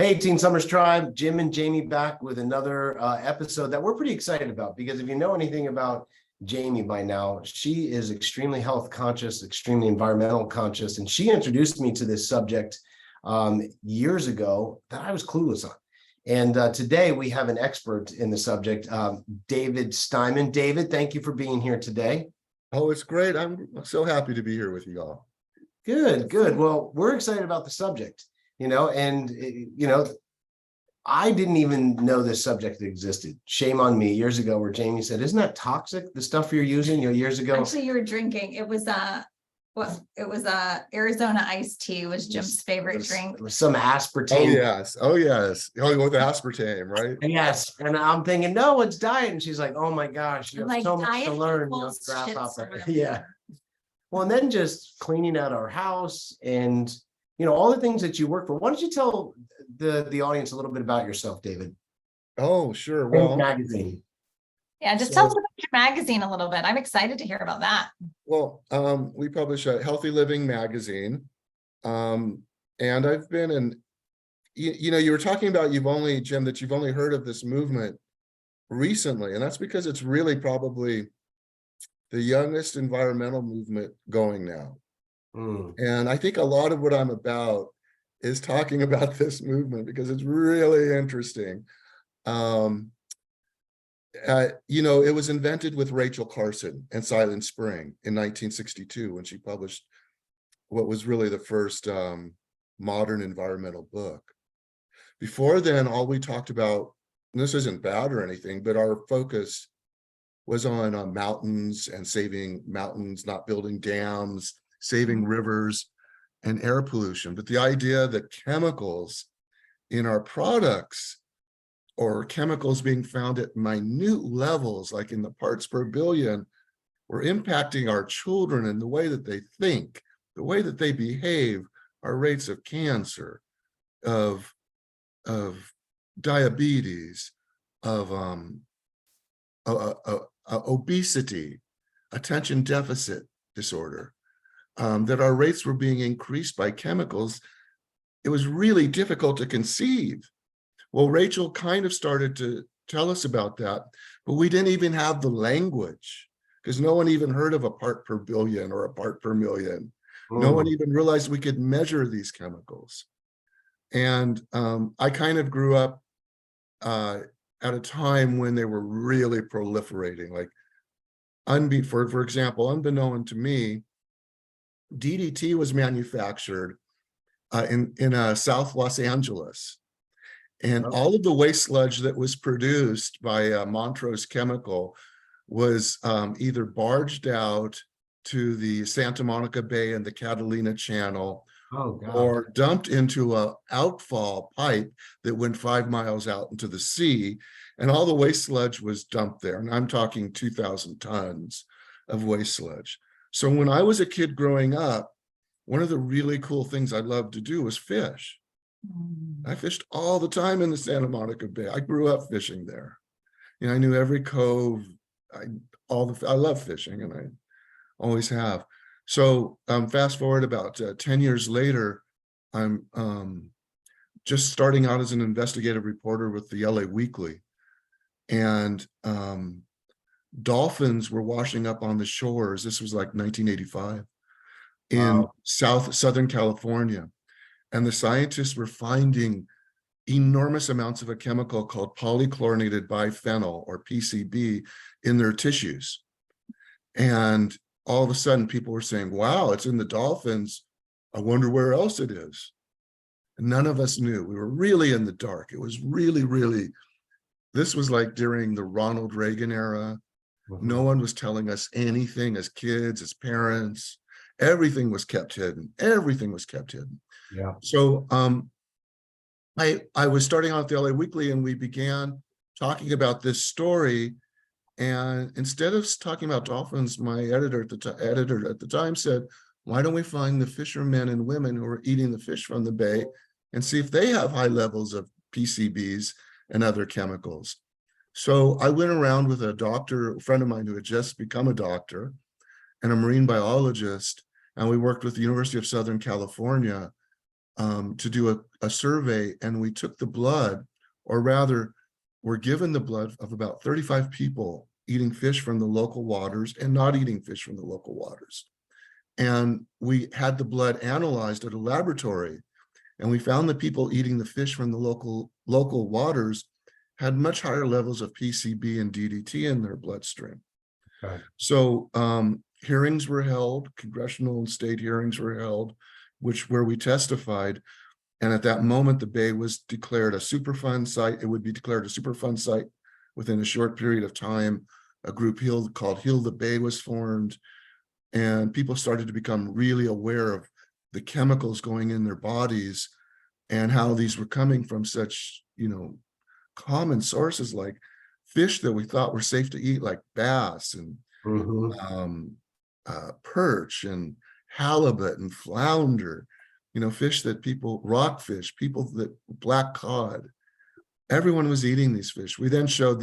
Hey, Teen Summers Tribe, Jim and Jamie back with another episode that we're pretty excited about, because if you know anything about Jamie by now, she is extremely health conscious, extremely environmental conscious, and she introduced me to this subject years ago that I was clueless on. And today we have an expert in the subject, David Steinman. David, thank you for being here today. Oh, it's great. I'm so happy to be here with you all. Good, good. Well, we're excited about the subject. I didn't even know this subject existed. Shame on me. Years ago, where Jamie said, "Isn't that toxic? The stuff you're using?" Years ago. Actually, you were drinking. It was Arizona iced tea was Jim's favorite drink. It was some aspartame. Oh yes. Oh yes. Oh, with aspartame, right? Yes. And I'm thinking, no, it's diet. And she's like, oh my gosh, you have Like, so much to diet learn. equals Grasshopper. shit Yeah. Well, and then just cleaning out our house and all the things that you work for. Why don't you tell the audience a little bit about yourself, David? Oh, sure. And Well, magazine. Yeah, just tell us about your magazine a little bit. I'm excited to hear about that. well, we publish a Healthy Living magazine. And I've been in, you were talking about Jim, that you've only heard of this movement recently, and that's because it's really probably the youngest environmental movement going now. And I think a lot of what I'm about is talking about this movement because it's really interesting. It was invented with Rachel Carson and Silent Spring in 1962 when she published what was really the first modern environmental book. Before then, all we talked about, and this isn't bad or anything, but our focus was on mountains and saving mountains, not building dams, saving rivers and air pollution. But the idea that chemicals in our products, or chemicals being found at minute levels, like in the parts per billion, were impacting our children and the way that they think, the way that they behave, our rates of cancer, of diabetes, of obesity, attention deficit disorder, that our rates were being increased by chemicals. It was really difficult to conceive. Well, Rachel kind of started to tell us about that, but we didn't even have the language because no one even heard of a part per billion or a part per million. No one even realized we could measure these chemicals. And I kind of grew up at a time when they were really proliferating. Like, for example, unbeknown to me, DDT was manufactured in South Los Angeles. And all of the waste sludge that was produced by Montrose Chemical was either barged out to the Santa Monica Bay and the Catalina Channel, or dumped into a outfall pipe that went 5 miles out into the sea. And all the waste sludge was dumped there. And I'm talking 2,000 tons of waste sludge. So when I was a kid growing up, one of the really cool things I loved to do was fish. I fished all the time in the Santa Monica Bay. I grew up fishing there. I knew every cove. I love fishing, and I always have. So fast forward about 10 years later, I'm just starting out as an investigative reporter with the LA Weekly, and dolphins were washing up on the shores. This was like 1985 in Southern California. And the scientists were finding enormous amounts of a chemical called polychlorinated biphenyl, or PCB, in their tissues. And all of a sudden people were saying, wow, it's in the dolphins. I wonder where else it is. And none of us knew. We were really in the dark. It was really, this was like during the Ronald Reagan era. No one was telling us anything as kids, as parents. Everything was kept hidden. Everything was kept hidden. Yeah. So I was starting out at the LA Weekly, and we began talking about this story. And instead of talking about dolphins, my editor at the time said, why don't we find the fishermen and women who are eating the fish from the bay and see if they have high levels of PCBs and other chemicals? So I went around with a friend of mine who had just become a doctor, and a marine biologist, and we worked with the University of Southern California to do a survey and we took the blood, or rather were given the blood of about 35 people eating fish from the local waters and not eating fish from the local waters. And we had the blood analyzed at a laboratory, and we found that people eating the fish from the local waters had much higher levels of PCB and DDT in their bloodstream. Right. So hearings were held, congressional and state hearings were held, where we testified. And at that moment, the bay was declared a Superfund site. It would be declared a Superfund site within a short period of time. A group called Heal the Bay was formed, and people started to become really aware of the chemicals going in their bodies and how these were coming from such, common sources like fish that we thought were safe to eat, like bass and perch and halibut and flounder, fish that rockfish, black cod, everyone was eating these fish. We then showed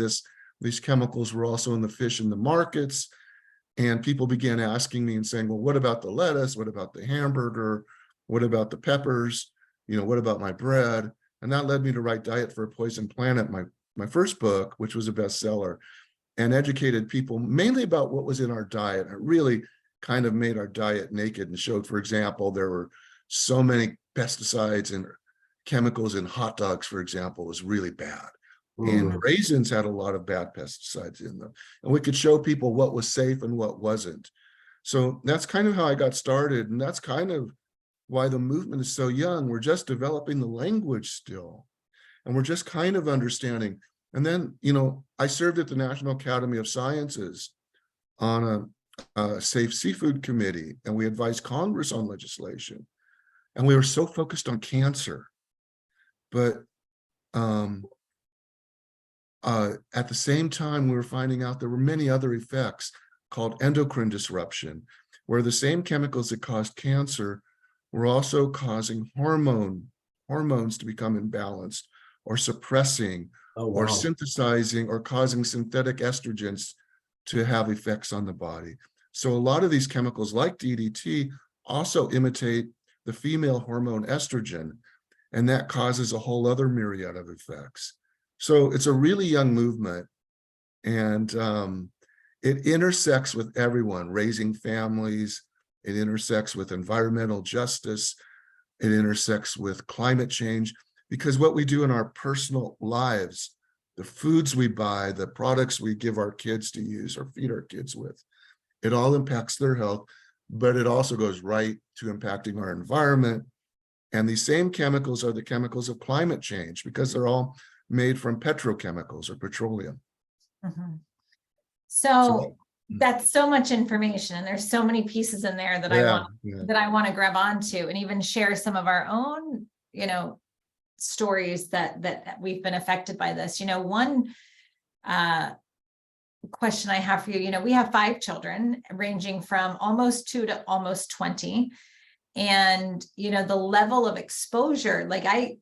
these chemicals were also in the fish in the markets, and people began asking me and saying, well, what about the lettuce? What about the hamburger? What about the peppers? What about my bread? And that led me to write Diet for a Poisoned Planet, my first book, which was a bestseller, and educated people mainly about what was in our diet. It really kind of made our diet naked and showed, for example, there were so many pesticides and chemicals in hot dogs, for example, was really bad. And raisins had a lot of bad pesticides in them. And we could show people what was safe and what wasn't. So that's kind of how I got started. And that's kind of why the movement is so young. We're just developing the language still. And we're just kind of understanding. And then, I served at the National Academy of Sciences on a safe seafood committee, and we advised Congress on legislation. And we were so focused on cancer. But at the same time, we were finding out there were many other effects called endocrine disruption, where the same chemicals that caused cancer were also causing hormones to become imbalanced, or suppressing, or synthesizing, or causing synthetic estrogens to have effects on the body. So a lot of these chemicals, like DDT, also imitate the female hormone estrogen, and that causes a whole other myriad of effects. So it's a really young movement, and it intersects with everyone, raising families. It intersects with environmental justice. It intersects with climate change, because what we do in our personal lives, the foods we buy, the products we give our kids to use or feed our kids with, it all impacts their health, but it also goes right to impacting our environment. And these same chemicals are the chemicals of climate change, because they're all made from petrochemicals or petroleum. So that's so much information, and there's so many pieces in there that I want to grab onto, and even share some of our own, stories that we've been affected by this. One question I have for you, we have 5 children ranging from almost 2 to almost 20. And, the level of exposure,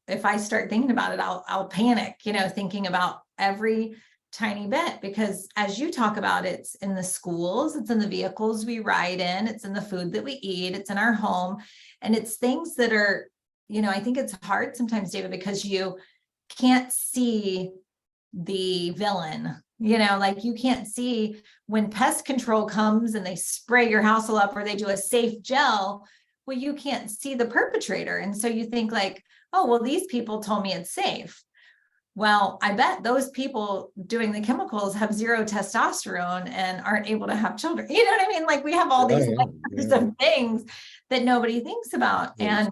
if I start thinking about it, I'll panic, thinking about every tiny bit, because as you talk about, it's in the schools, it's in the vehicles we ride in, it's in the food that we eat, it's in our home. And it's things that are, I think it's hard sometimes, David, because you can't see the villain, you can't see when pest control comes and they spray your house all up, or they do a safe gel. Well, you can't see the perpetrator. And so you think oh, well, these people told me it's safe. Well, I bet those people doing the chemicals have 0 testosterone and aren't able to have children. You know what I mean? We have all these layers of things that nobody thinks about. And,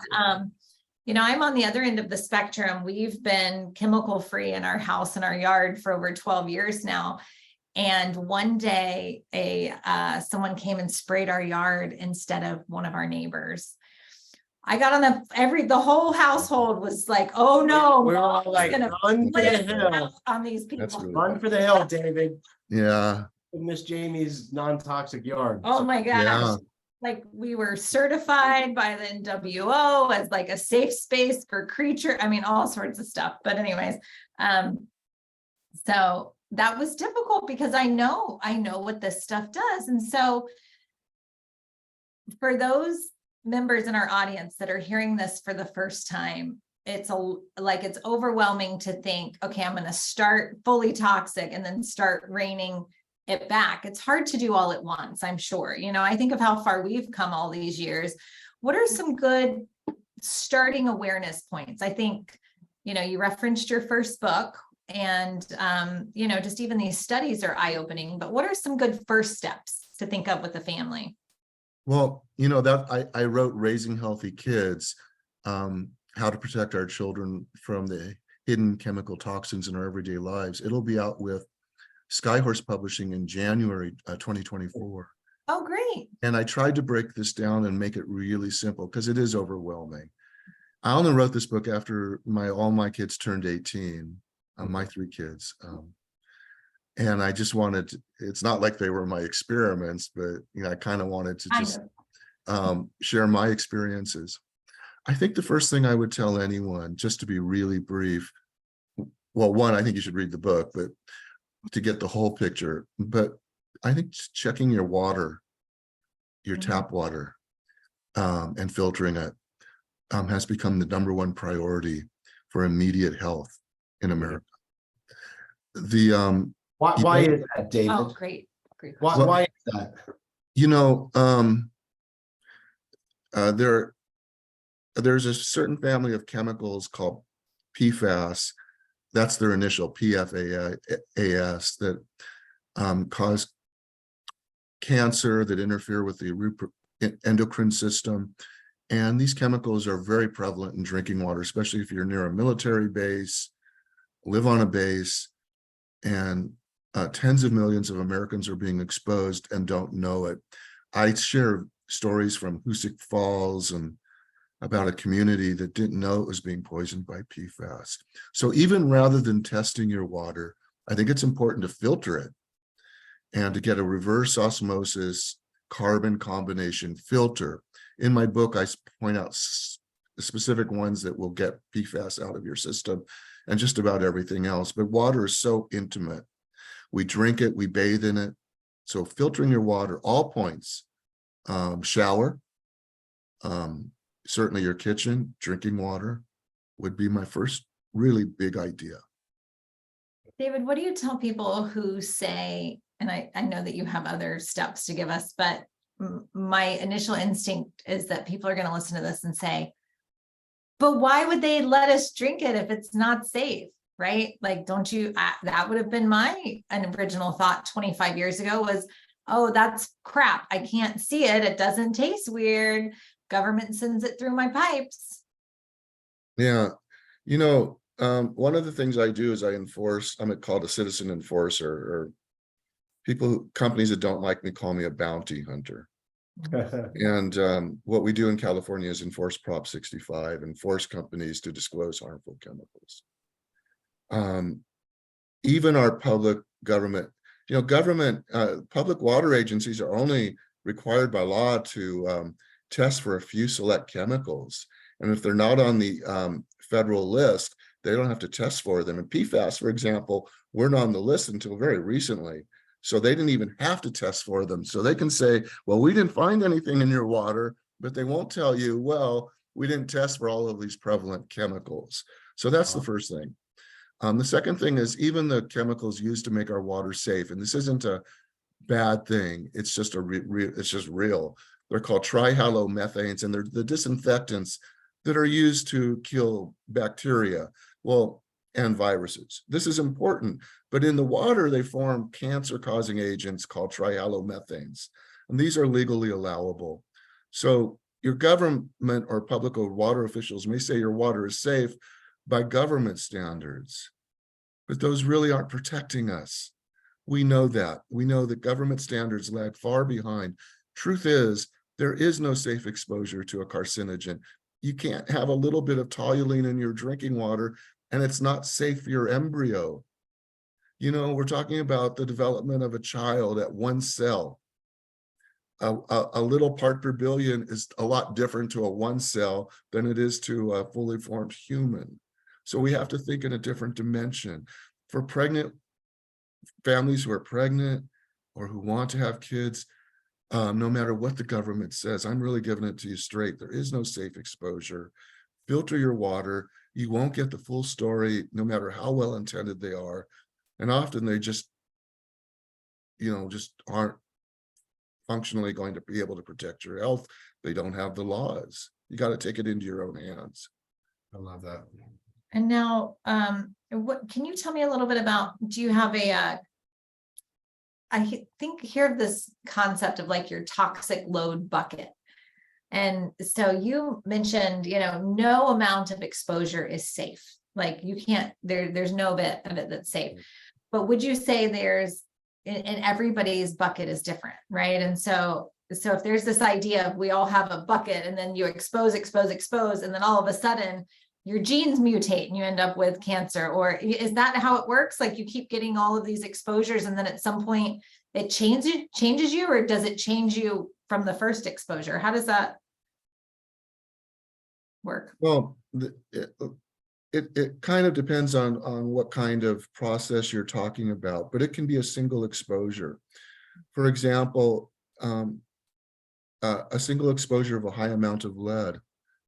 I'm on the other end of the spectrum. We've been chemical free in our house and our yard for over 12 years now. And one day someone came and sprayed our yard instead of one of our neighbors. I got on the whole household was like, oh no, we're all like, run for the hill on these people. That's really Run for the hill, David. Yeah. Miss Jamie's non-toxic yard. Oh my gosh. Yeah. We were certified by the NWO as a safe space for creature. I mean, all sorts of stuff. But anyways, so that was difficult, because I know what this stuff does. And so for those members in our audience that are hearing this for the first time, it's it's overwhelming to think, okay, I'm going to start fully toxic and then start reining it back. It's hard to do all at once, I'm sure. I think of how far we've come all these years. What are some good starting awareness points? I think, you referenced your first book, and, just even these studies are eye-opening, but what are some good first steps to think of with a family? Well, that I wrote Raising Healthy Kids, how to protect our children from the hidden chemical toxins in our everyday lives. It'll be out with Skyhorse Publishing in January 2024. Oh, great. And I tried to break this down and make it really simple because it is overwhelming. I only wrote this book after all my kids turned 18, my 3 kids. And I just wanted to, it's not like they were my experiments, but I kind of wanted to just share my experiences. I think the first thing I would tell anyone, just to be really brief, well, one, I think you should read the book, but to get the whole picture. But I think checking your water, your tap water, and filtering it has become the #1 priority for immediate health in America. Why is that, David? Oh, great. Why is that? There's a certain family of chemicals called PFAS. That's their initial, PFAS, that cause cancer, that interfere with the endocrine system. And these chemicals are very prevalent in drinking water, especially if you're near a military base, live on a base, and tens of millions of Americans are being exposed and don't know it. I share stories from Hoosick Falls and about a community that didn't know it was being poisoned by PFAS. So even rather than testing your water, I think it's important to filter it and to get a reverse osmosis carbon combination filter. In my book, I point out specific ones that will get PFAS out of your system and just about everything else. But water is so intimate. We drink it, we bathe in it. So filtering your water, all points, shower, certainly your kitchen, drinking water would be my first really big idea. David, what do you tell people who say, and I know that you have other steps to give us, but my initial instinct is that people are going to listen to this and say, but why would they let us drink it if it's not safe? Right? Like, don't you, that would have been an original thought 25 years ago was, oh, that's crap. I can't see it. It doesn't taste weird. Government sends it through my pipes. Yeah. One of the things I do is I enforce, I'm called a citizen enforcer, or companies that don't like me call me a bounty hunter. And what we do in California is enforce Prop 65 and force companies to disclose harmful chemicals. Even our public government, public water agencies are only required by law to test for a few select chemicals. And if they're not on the federal list, they don't have to test for them. And PFAS, for example, weren't on the list until very recently. So they didn't even have to test for them. So they can say, well, we didn't find anything in your water, but they won't tell you, well, we didn't test for all of these prevalent chemicals. So that's the first thing. The second thing is even the chemicals used to make our water safe, and this isn't a bad thing, it's just it's just real. They're called trihalomethanes, and they're the disinfectants that are used to kill bacteria, and viruses. This is important, but in the water, they form cancer-causing agents called trihalomethanes, and these are legally allowable. So your government or public water officials may say your water is safe by government standards, but those really aren't protecting us. We know that. We know that government standards lag far behind. Truth is, there is no safe exposure to a carcinogen. You can't have a little bit of toluene in your drinking water and it's not safe for your embryo. We're talking about the development of a child at 1 cell. A little part per billion is a lot different to a 1 cell than it is to a fully formed human. So we have to think in a different dimension. For pregnant families who are pregnant or who want to have kids, no matter what the government says, I'm really giving it to you straight. There is no safe exposure. Filter your water. You won't get the full story, no matter how well intended they are. And often they just, just aren't functionally going to be able to protect your health. They don't have the laws. You got to take it into your own hands. I love that. And now, what can you tell me a little bit about, do you have I think hear of this concept of like your toxic load bucket. And so you mentioned, no amount of exposure is safe. Like you can't, there's no bit of it that's safe. But would you say and everybody's bucket is different, right? And so if there's this idea of we all have a bucket and then you expose, and then all of a sudden your genes mutate and you end up with cancer, or is that how it works? Like you keep getting all of these exposures and then at some point it changes you, or does it change you from the first exposure? How does that work? Well, it kind of depends on what kind of process you're talking about, but it can be a single exposure. For example, a single exposure of a high amount of lead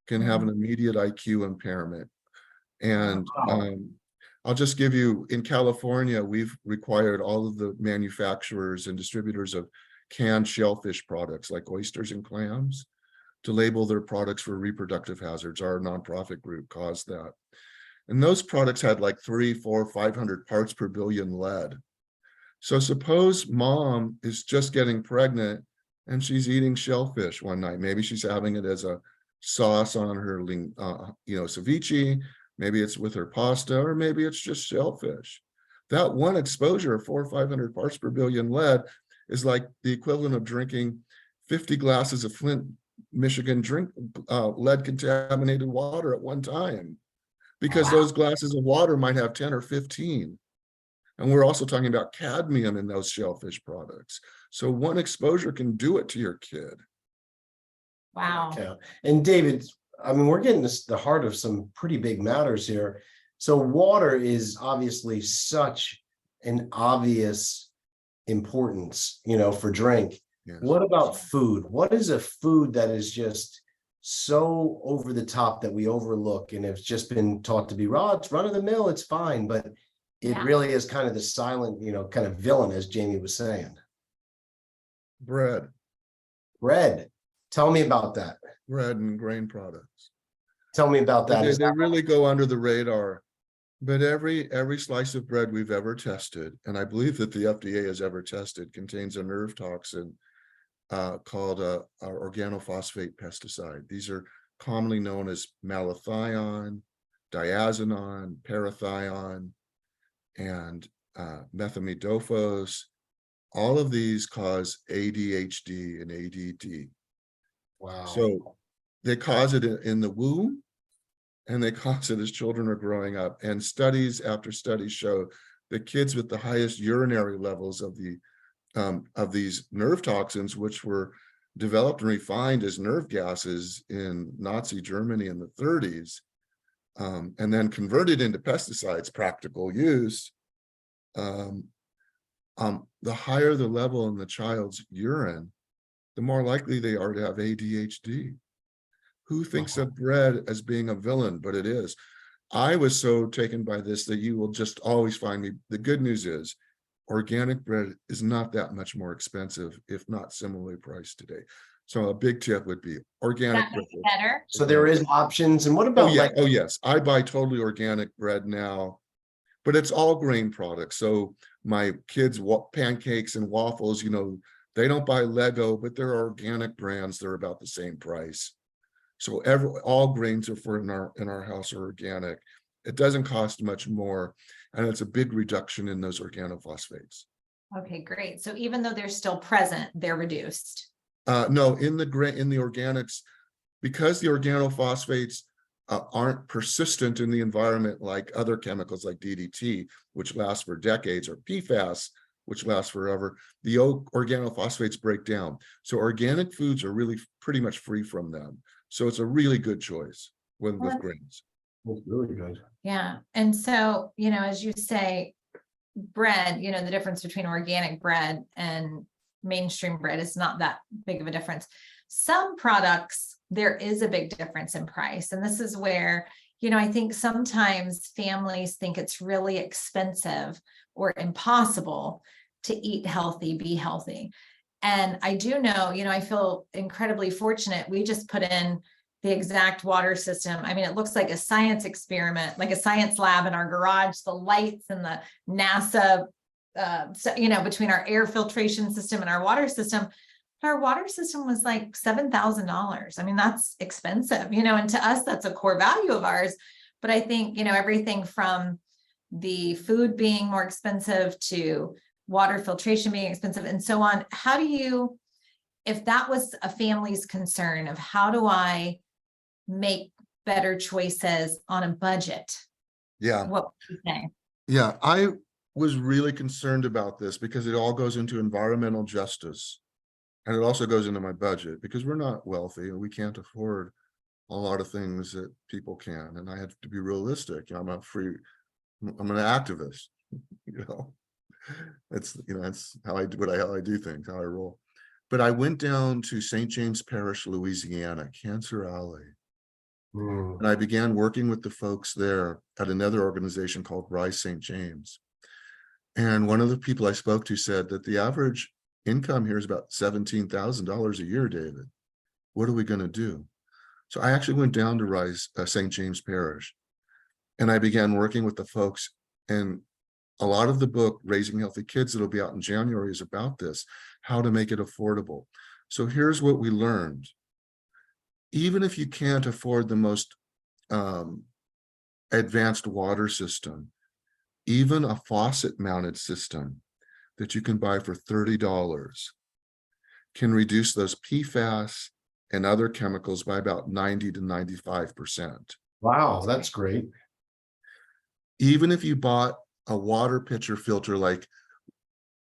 can have an immediate IQ impairment. And I'll just give you, in California, we've required all of the manufacturers and distributors of canned shellfish products like oysters and clams to label their products for reproductive hazards. Our nonprofit group caused that. And those products had like 300, 400, 500 parts per billion lead. So suppose mom is just getting pregnant and she's eating shellfish one night. Maybe she's having it as a sauce on her, ceviche. Maybe it's with her pasta, or maybe it's just shellfish. That one exposure of 400 or 500 parts per billion lead is like the equivalent of drinking 50 glasses of Flint, Michigan lead contaminated water at one time, because those glasses of water might have 10 or 15. And we're also talking about cadmium in those shellfish products. So one exposure can do it to your kid. Wow. Okay. And David, I mean, we're getting to the heart of some pretty big matters here. So water is obviously such an obvious importance, for drink. Yes. What about food? What is a food that is just so over the top that we overlook and it's just been taught to be raw? It's run of the mill, it's fine, but it really is kind of the silent, kind of villain, as Jamie was saying. Bread. Tell me about that. Bread and grain products. Tell me about that. They really go under the radar. But every slice of bread we've ever tested, and I believe that the FDA has ever tested, contains a nerve toxin called organophosphate pesticide. These are commonly known as malathion, diazinon, parathion, and methimidofos. All of these cause ADHD and ADD. Wow. So they cause it in the womb, and they cause it as children are growing up. And studies after studies show that kids with the highest urinary levels of these nerve toxins, which were developed and refined as nerve gases in Nazi Germany in the 30s, and then converted into pesticides, practical use, the higher the level in the child's urine, the more likely they are to have ADHD. Who thinks of bread as being a villain? But it is. I was so taken by this that you will just always find me. The good news is organic bread is not that much more expensive, if not similarly priced today. So a big tip would be organic bread. Better. So there is options. And what about Oh yes, I buy totally organic bread now, but it's all grain products. So my kids' pancakes and waffles, they don't buy Lego, but they're organic brands. They're about the same price. So all grains are in our house are organic. It doesn't cost much more, and it's a big reduction in those organophosphates. Okay, great. So even though they're still present, they're reduced. No, in the organics, because the organophosphates aren't persistent in the environment like other chemicals like DDT, which last for decades, or PFAS, which lasts forever. The organophosphates break down. So organic foods are really pretty much free from them. So it's a really good choice with grains. That's really good. Yeah. And so, as you say, bread, the difference between organic bread and mainstream bread is not that big of a difference. Some products, there is a big difference in price. And this is where, I think sometimes families think it's really expensive or impossible to eat healthy, be healthy. And I do know, I feel incredibly fortunate. We just put in the exact water system. I mean, it looks like a science experiment, like a science lab in our garage, the lights and the NASA, between our air filtration system and our water system. Our water system was like $7,000. I mean, that's expensive, and to us, that's a core value of ours. But I think, everything from the food being more expensive to water filtration being expensive and so on. How do you, if that was a family's concern of how do I make better choices on a budget? Yeah. What would you say? Yeah, I was really concerned about this because it all goes into environmental justice. And it also goes into my budget because we're not wealthy and we can't afford a lot of things that people can. And I have to be realistic. I'm an activist, It's, that's how I do how I do things, how I roll. But I went down to St. James Parish, Louisiana, Cancer Alley. And I began working with the folks there at another organization called Rise St. James. And one of the people I spoke to said that the average income here is about $17,000 a year, David. What are we going to do? So I actually went down to Rise St. James Parish, and I began working with the folks. And a lot of the book, Raising Healthy Kids, that'll be out in January, is about this, how to make it affordable. So here's what we learned. Even if you can't afford the most advanced water system, even a faucet mounted system that you can buy for $30 can reduce those PFAS and other chemicals by about 90 to 95%. Wow, that's great. Even if you bought a water pitcher filter, like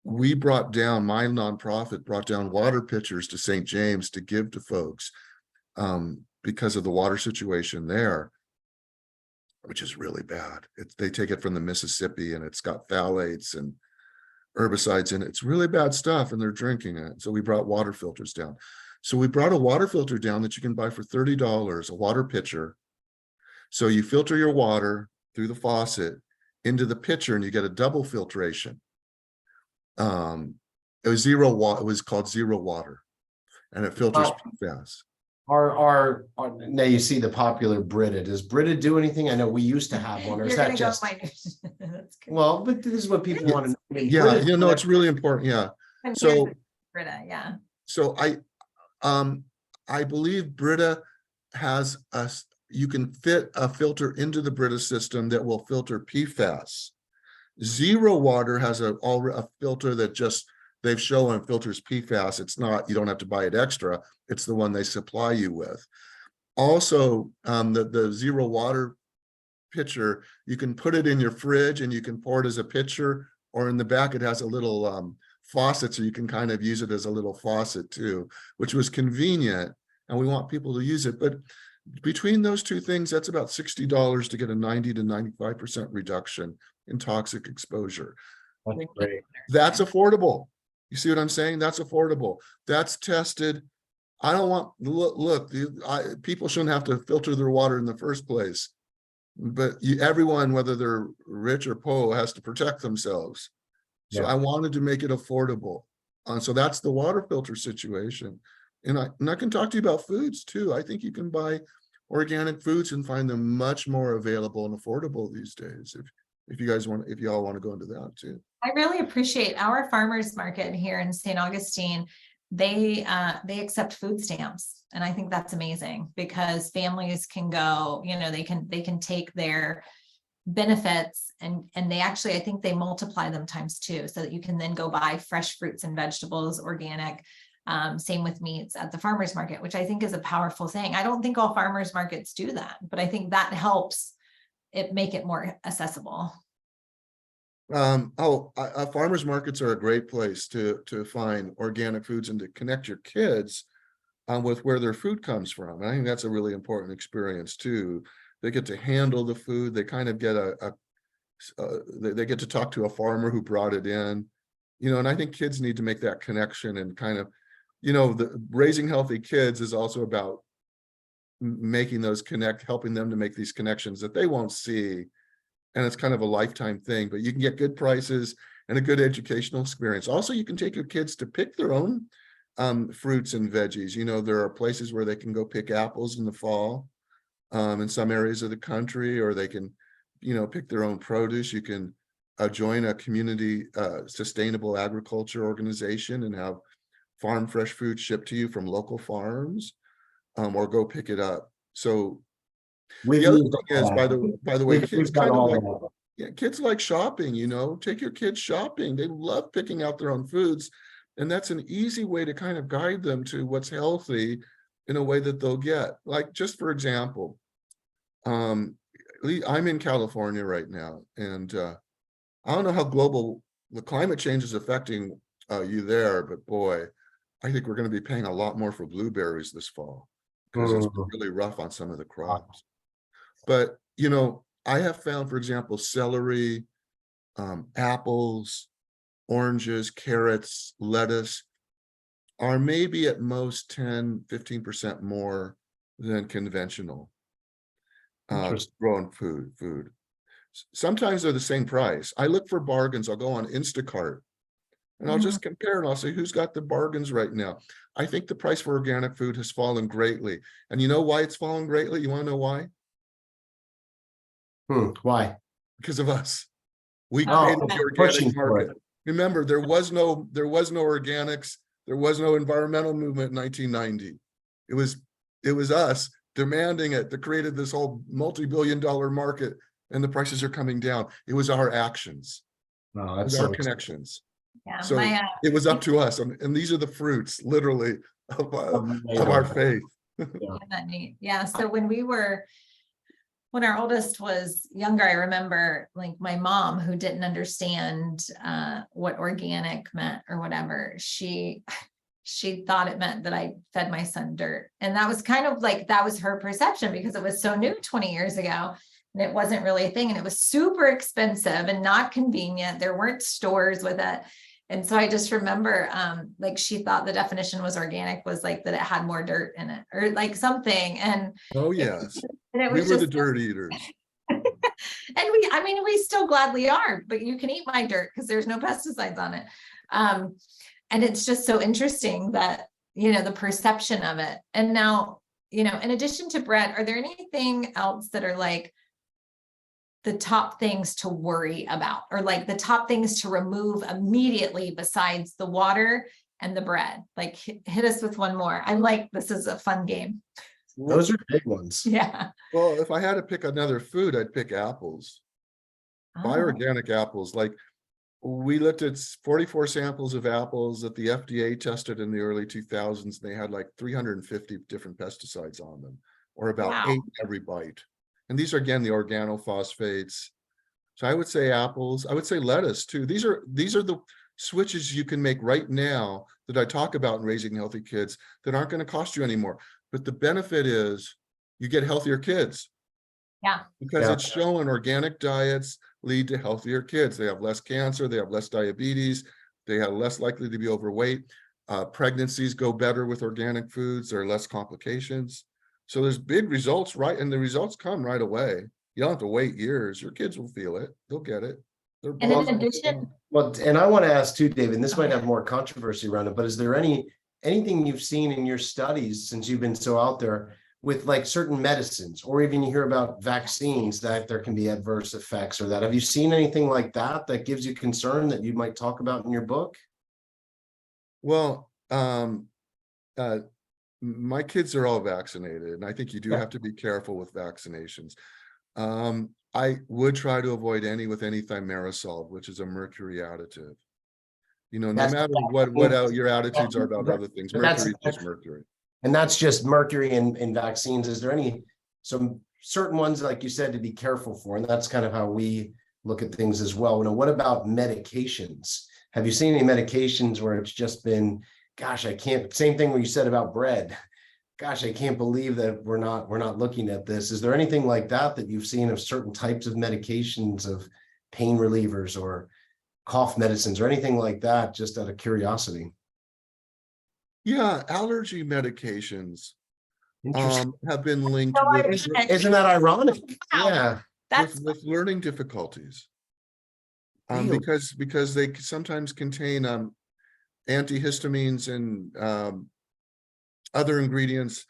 we brought down, my nonprofit brought down water pitchers to St. James to give to folks because of the water situation there, which is really bad. They take it from the Mississippi and it's got phthalates and herbicides in it. It's really bad stuff and they're drinking it. So we brought water filters down. So we brought a water filter down that you can buy for $30, a water pitcher. So you filter your water through the faucet into the pitcher and you get a double filtration. It was it was called Zero Water, and it filters PFAS. Now you see the popular Brita. Does Brita do anything? I know we used to have one, or is that just That's good. well, but this is what people want to know. I mean, Yeah, Brita's it's really important. Yeah. And So here's the Brita, yeah. So I believe Brita has you can fit a filter into the Brita system that will filter PFAS. Zero Water has a filter that just they've shown filters PFAS. It's not, you don't have to buy it extra. It's the one they supply you with. Also, the Zero Water pitcher, you can put it in your fridge and you can pour it as a pitcher, or in the back it has a little faucet, so you can kind of use it as a little faucet too, which was convenient, and we want people to use it. But between those two things, that's about $60 to get a 90 to 95% reduction in toxic exposure. That's great. That's affordable. You see what I'm saying? That's affordable. That's tested. I don't want, look, people shouldn't have to filter their water in the first place, but everyone, whether they're rich or poor, has to protect themselves. So I wanted to make it affordable. So that's the water filter situation. And I can talk to you about foods too. I think you can buy organic foods and find them much more available and affordable these days. If you guys want, if y'all want to go into that too. I really appreciate our farmers market here in St. Augustine. They accept food stamps. And I think that's amazing because families can go, they can take their benefits and they actually, I think they multiply them times 2 so that you can then go buy fresh fruits and vegetables, organic. Same with meats at the farmers market, which I think is a powerful thing. I don't think all farmers markets do that, but I think that helps it make it more accessible. Farmers markets are a great place to find organic foods and to connect your kids with where their food comes from. And I think that's a really important experience too. They get to handle the food. They kind of get they get to talk to a farmer who brought it in, and I think kids need to make that connection and kind of, raising healthy kids is also about making those helping them to make these connections that they won't see. And it's kind of a lifetime thing, but you can get good prices and a good educational experience. Also, you can take your kids to pick their own fruits and veggies. You know, there are places where they can go pick apples in the fall in some areas of the country, or they can, you know, pick their own produce. You can join a community sustainable agriculture organization and have farm fresh food shipped to you from local farms, or go pick it up. So the other thing is, by the way, kids kind of like, yeah, kids like shopping, you know, take your kids shopping. They love picking out their own foods. And that's an easy way to kind of guide them to what's healthy in a way that they'll get. Like, just for example, I'm in California right now, and I don't know how the climate change is affecting you there, but boy, I think we're going to be paying a lot more for blueberries this fall because it's been really rough on some of the crops. But, you know, I have found, for example, celery, apples, oranges, carrots, lettuce are maybe at most 10-15% more than conventional grown food. Sometimes they're the same price. I look for bargains. I'll go on Instacart and I'll just compare, and I'll say, who's got the bargains right now? I think the price for organic food has fallen greatly. And you know why it's fallen greatly? You want to know why? Why? Because of us. We created the organic market. Remember, there was no organics, there was no environmental movement in 1990. It was us demanding it that created this whole multi-billion-dollar market, and the prices are coming down. It was our actions. Wow, it was our connections. Yeah, so it was up to us, and these are the fruits, literally, of our faith. Yeah. So when our oldest was younger, I remember, like, my mom, who didn't understand what organic meant or whatever, she thought it meant that I fed my son dirt. And that was kind of like, that was her perception, because it was so new 20 years ago. And it wasn't really a thing. And it was super expensive and not convenient. There weren't stores with it. And so I just remember, like, she thought the definition was organic was like that it had more dirt in it, or like something. And oh yes, we were the dirt eaters. And we still gladly are, but you can eat my dirt because there's no pesticides on it. And it's just so interesting that, you know, the perception of it. And now, you know, in addition to bread, are there anything else that are like the top things to worry about, or like the top things to remove immediately besides the water and the bread? Like, hit us with one more. I'm like, this is a fun game. Those are big ones. Yeah. Well, if I had to pick another food, I'd pick apples. Buy organic apples. Like, we looked at 44 samples of apples that the FDA tested in the early 2000s. They had like 350 different pesticides on them, or about 8 every bite. And these are, again, the organophosphates. So I would say apples. I would say lettuce too. These are the switches you can make right now that I talk about in raising healthy kids that aren't going to cost you anymore. But the benefit is you get healthier kids. Yeah. Because it's shown organic diets lead to healthier kids. They have less cancer, they have less diabetes, they are less likely to be overweight. Pregnancies go better with organic foods, there are less complications. So there's big results, right? And the results come right away. You don't have to wait years. Your kids will feel it. They'll get it. And in addition, well, and I want to ask too, David, and this might have more controversy around it, but is there anything you've seen in your studies, since you've been so out there, with like certain medicines, or even you hear about vaccines, that there can be adverse effects or that? Have you seen anything like that that gives you concern that you might talk about in your book? Well, my kids are all vaccinated, and I think you do have to be careful with vaccinations. I would try to avoid any thimerosal, which is a mercury additive. You know, no matter what your attitudes are about other things, mercury is just mercury. And that's just mercury in vaccines. Is there some certain ones, like you said, to be careful for? And that's kind of how we look at things as well. You know, what about medications? Have you seen any medications where it's just been, gosh, same thing when you said about bread. Gosh, I can't believe that we're not looking at this. Is there anything like that you've seen of certain types of medications, of pain relievers or cough medicines or anything like that, just out of curiosity? Yeah, allergy medications Interesting. have been linked No, with, Isn't that ironic? Wow. Yeah. That's with learning difficulties. Really? Because they sometimes contain antihistamines and other ingredients.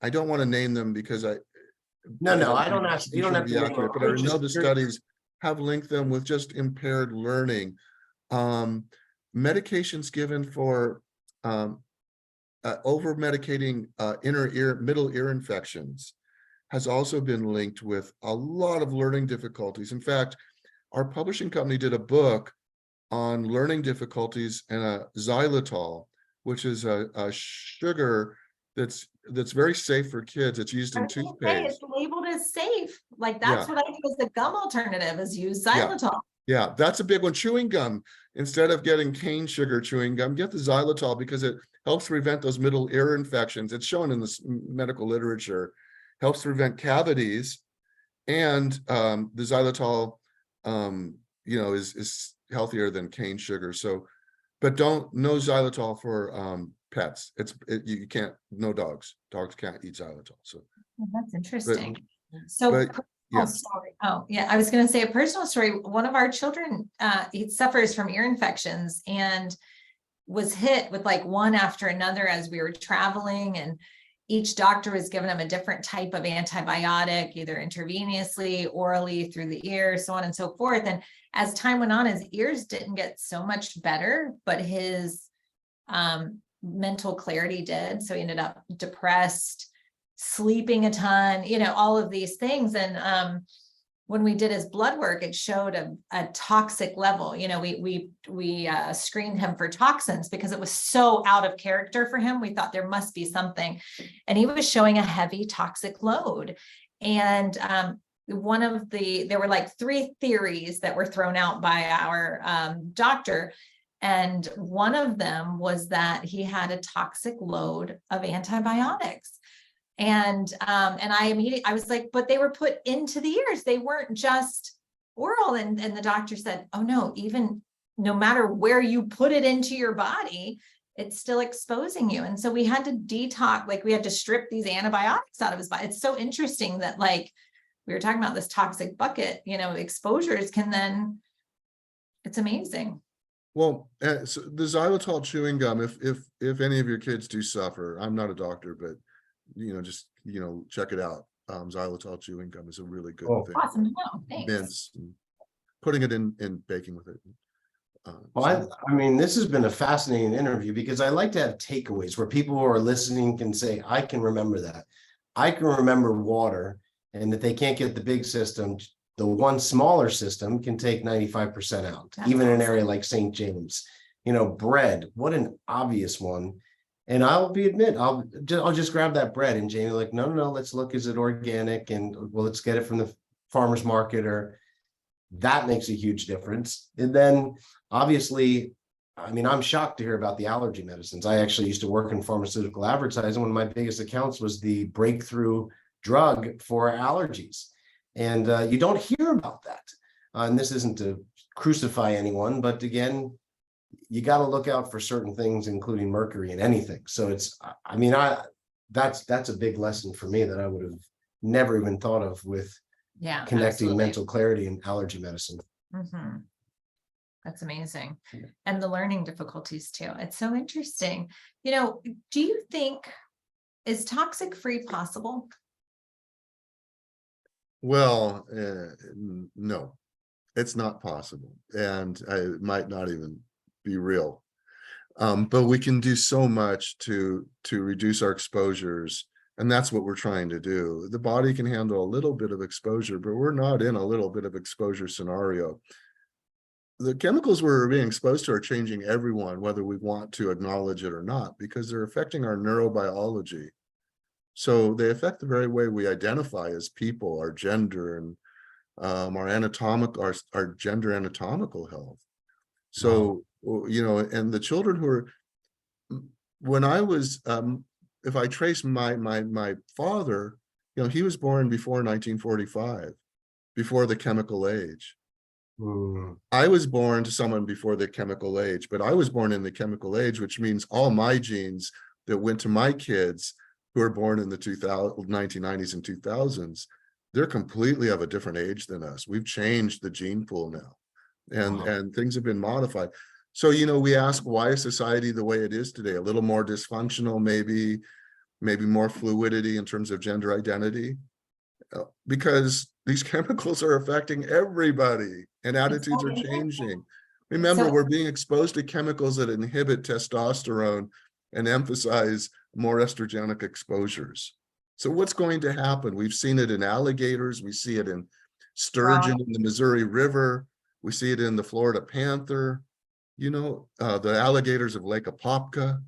I don't want to name them because No, I don't ask. be You don't sure have to to be name them. accurate, but I I was know just the curious. studies have linked them with just impaired learning. Medications given for over medicating middle ear infections has also been linked with a lot of learning difficulties. In fact, our publishing company did a book on learning difficulties and a xylitol, which is a sugar that's very safe for kids. It's used I in was gonna say it's toothpaste. labeled as safe. Like Yeah, that's what I do as a gum alternative is use yeah, xylitol. yeah. That's a big one. Chewing gum. Instead of getting cane sugar chewing gum, get the xylitol because it helps prevent those middle ear infections. It's shown in the medical literature, helps prevent cavities, and the xylitol, is healthier than cane sugar. So, but no xylitol for pets. You can't, no dogs. Dogs can't eat xylitol. So, Oh, that's but interesting. So but personal yeah, story. Oh, yeah, I was gonna say a personal story. One of our children, he suffers from ear infections and was hit with like one after another as we were traveling, and each doctor was giving him a different type of antibiotic, either intravenously, orally, through the ear, so on and so forth. And as time went on, his ears didn't get so much better, but his mental clarity did. So he ended up depressed, sleeping a ton, all of these things. And when we did his blood work, it showed a toxic level. We screened him for toxins because it was so out of character for him. We thought there must be something, and he was showing a heavy toxic load. And there were like 3 theories that were thrown out by our doctor. And one of them was that he had a toxic load of antibiotics. And I was like, but they were put into the ears. They weren't just oral. And the doctor said, oh no, even no matter where you put it into your body, it's still exposing you. And so we had to detox, like we had to strip these antibiotics out of his body. It's so interesting that, like, we were talking about this toxic bucket, exposures can then, it's amazing. well, so the xylitol chewing gum. If any of your kids do suffer, I'm not a doctor, but just check it out. Xylitol chewing gum is a really good Oh. thing. Awesome to know. Thanks. Mints, and putting it in baking with it. Well, I mean, this has been a fascinating interview because I like to have takeaways where people who are listening can say, I can remember that. I can remember water, and that they can't get the big system. The one smaller system can take 95% out, That's even in an awesome. area like St. James. Bread, what an obvious one. And I'll just grab that bread, and Jamie like, no, let's look, is it organic? And well, let's get it from the farmer's market, or that makes a huge difference. And then obviously, I mean, I'm shocked to hear about the allergy medicines. I actually used to work in pharmaceutical advertising. One of my biggest accounts was the breakthrough drug for allergies. And you don't hear about that. And this isn't to crucify anyone, but again, you got to look out for certain things, including mercury in anything. So that's a big lesson for me that I would have never even thought of with Yeah, connecting absolutely. mental clarity and allergy medicine. Mm-hmm. That's amazing. And the learning difficulties too. It's so interesting. Do you think, is toxic free possible? Well, no, it's not possible, and it might not even be real. But we can do so much to reduce our exposures, and that's what we're trying to do. The body can handle a little bit of exposure, but we're not in a little bit of exposure scenario. The chemicals we're being exposed to are changing everyone, whether we want to acknowledge it or not, because they're affecting our neurobiology. So they affect the very way we identify as people, our gender, and our gender anatomical health. So, and the children who are, when I was, if I trace my father, he was born before 1945, before the chemical age. I was born to someone before the chemical age, but I was born in the chemical age, which means all my genes that went to my kids who are born in the 1990s and 2000s, they're completely of a different age than us. We've changed the gene pool now, and things have been modified. So, we ask, why is society the way it is today? A little more dysfunctional, maybe more fluidity in terms of gender identity, because these chemicals are affecting everybody and attitudes are changing. Remember, we're being exposed to chemicals that inhibit testosterone and emphasize more estrogenic exposures. So what's going to happen? We've seen it in alligators. We see it in sturgeon in the Missouri River. We see it in the Florida panther. The alligators of Lake Apopka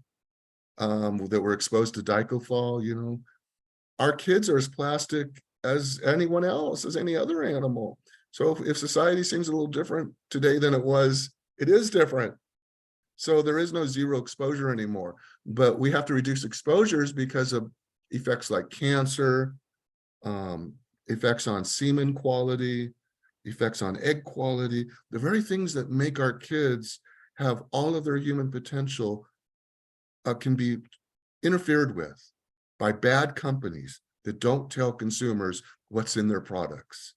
that were exposed to diclofol. Our kids are as plastic as anyone else, as any other animal. So if society seems a little different today than it was, it is different. So there is no zero exposure anymore, but we have to reduce exposures because of effects like cancer, effects on semen quality, effects on egg quality, the very things that make our kids have all of their human potential can be interfered with by bad companies that don't tell consumers what's in their products.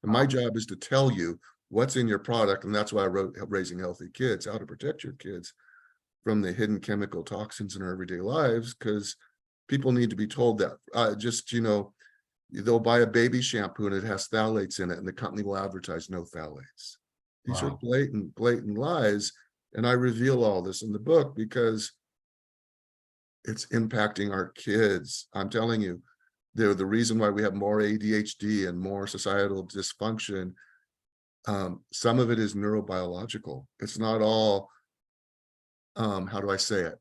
And my job is to tell you what's in your product. And that's why I wrote Raising Healthy Kids, how to protect your kids from the hidden chemical toxins in our everyday lives, because people need to be told that. They'll buy a baby shampoo and it has phthalates in it, and the company will advertise no phthalates. These are blatant lies. And I reveal all this in the book because it's impacting our kids. I'm telling you, they're the reason why we have more ADHD and more societal dysfunction. Some of it is neurobiological. It's not all, how do I say it?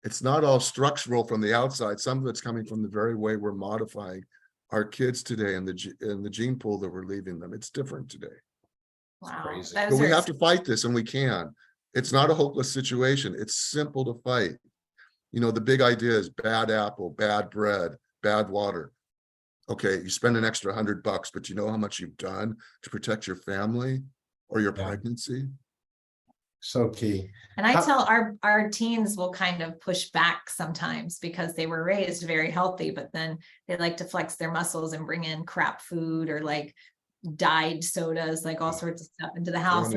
It's not all structural from the outside. Some of it's coming from the very way we're modifying our kids today and the gene pool that we're leaving them. It's different today. Wow. Crazy. But we have to fight this, and we can. It's not a hopeless situation. It's simple to fight. The big idea is bad apple, bad bread, bad water. Okay, you spend an extra $100, but you know how much you've done to protect your family or your pregnancy? So key. And I tell our teens will kind of push back sometimes because they were raised very healthy, but then they like to flex their muscles and bring in crap food or like dyed sodas, like all sorts of stuff into the house.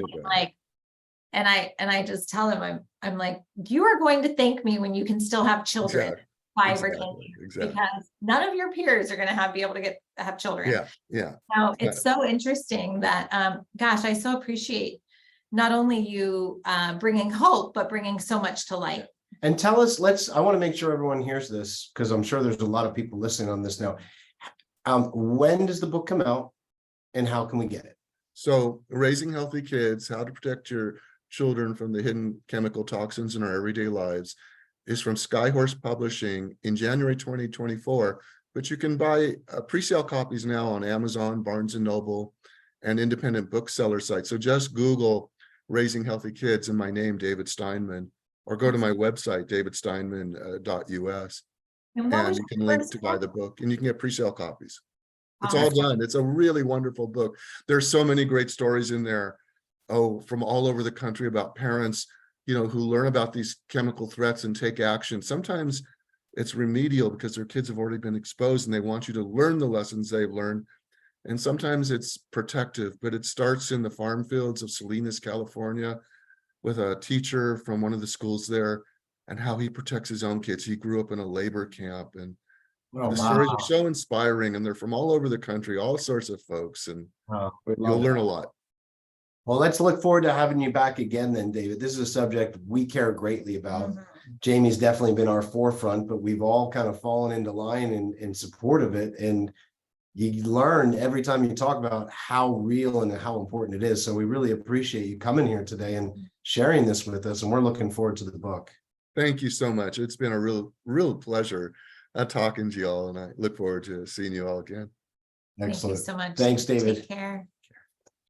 And I just tell them, I'm like, you are going to thank me when you can still have children. Exactly. 5 or 10 years, because none of your peers are going to be able to have children. Yeah. So it's so interesting that, gosh, I so appreciate not only you bringing hope, but bringing so much to light. And tell us, I want to make sure everyone hears this, because I'm sure there's a lot of people listening on this now. When does the book come out and how can we get it? So Raising Healthy Kids, How to Protect Your Children from the Hidden Chemical Toxins in Our Everyday Lives, is from Skyhorse Publishing in January 2024, but you can buy pre-sale copies now on Amazon, Barnes & Noble, and independent bookseller sites. So just Google Raising Healthy Kids and my name, David Steinman, or go to my website, davidsteinman.us, and you can link to buy the book, and you can get pre-sale copies. It's all done. It's a really wonderful book. There's so many great stories in there, from all over the country about parents who learn about these chemical threats and take action. Sometimes it's remedial because their kids have already been exposed and they want you to learn the lessons they've learned. And sometimes it's protective, but it starts in the farm fields of Salinas, California, with a teacher from one of the schools there and how he protects his own kids. He grew up in a labor camp, and the stories are so inspiring, and they're from all over the country, all sorts of folks, and you'll learn a lot. Well, let's look forward to having you back again then, David. This is a subject we care greatly about. Jamie's definitely been our forefront, but we've all kind of fallen into line in support of it. And you learn every time you talk about how real and how important it is. So we really appreciate you coming here today and sharing this with us. And we're looking forward to the book. Thank you so much. It's been a real pleasure talking to you all, and I look forward to seeing you all again. Excellent. Thank you so much. Thanks, David. Take care.